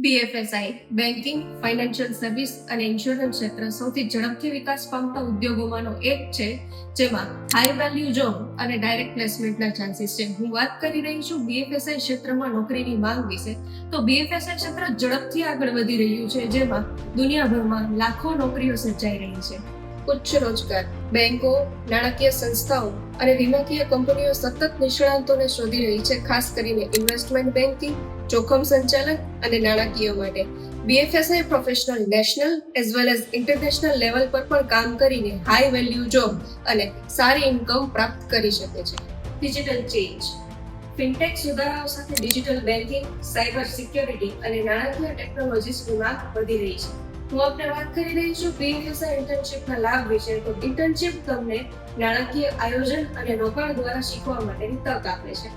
BFSI banking, financial service અને insurance ક્ષેત્ર સૌથી ઝડપથી વિકાસ પામતા ઉદ્યોગોમાંનો એક છે, જેમાં હાઈ વેલ્યુ જોબ અને ડાયરેક્ટ પ્લેસમેન્ટના ચાન્સીસ છે. હું વાત કરી રહી છું BFSI ક્ષેત્રમાં નોકરીની માંગ વિશે. તો BFSI ક્ષેત્ર ઝડપથી આગળ વધી રહ્યું છે, જેમાં દુનિયાભરમાં લાખો નોકરીઓ સર્જાઈ રહી છે. ઉચ્ચ રોજગાર, બેંકો, નાણાકીય સંસ્થાઓ અને વીમાકીય કંપનીઓ સતત નિષ્ણાતોને શોધી રહી છે, ખાસ કરીને ઇન્વેસ્ટમેન્ટ બેન્કિંગ, જોખમ સંચાલન અને નાણાકીય માટે. BFSI professional national as well as international level પર પણ કામ કરીને હાઈ વેલ્યુ જોબ અને સારી ઇન્કમ પ્રાપ્ત કરી શકે છે. ડિજિટલ ચેન્જ, ફિનટેક સુધારાઓ સાથે ડિજિટલ બેન્કિંગ, સાયબર સિક્યોરિટી અને નાણાકીય ટેકનોલોજીસની માંગ વધી રહી છે. હું આપણે વાત કરી રહી છું BFSI ઇન્ટર્નશિપના લાભ વિશે. તો ઇન્ટર્નશિપ તમને નાણાકીય આયોજન અને રોકાણ દ્વારા શીખવા માટેની તક આપે છે.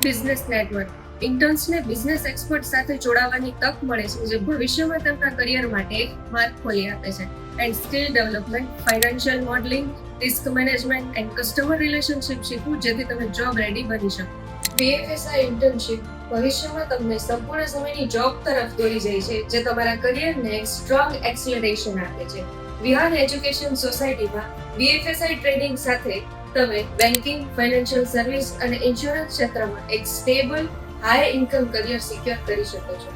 બિઝનેસ નેટવર્ક, ઇન્ટર્ન્સને બિઝનેસ એક્સપર્ટ સાથે જોડાવાની તક મળે છે, જે ભવિષ્યમાં તેમના કરિયર માટે એક માર્ગ ખોલી આપે છે. And skill development, financial modelling, risk management and customer relationship શીખવું, જેથી તમે જોબ રેડી બની શકો. BFSI ઇન્ટર્નશિપ ભવિષ્યમાં તમને સંપૂર્ણ સમયની જોબ તરફ દોરી જાય છે, જે તમારા કરિયરને એક સ્ટ્રોંગ એક્સેલરેશન આપે છે. વિહાન એજ્યુકેશન સોસાયટીમાં BFSI ટ્રેનિંગ સાથે તમે બેન્કિંગ, ફાઇનાન્શિયલ સર્વિસ અને ઇન્સ્યોરન્સ ક્ષેત્રમાં એક stable, high income career secure કરી શકો છો.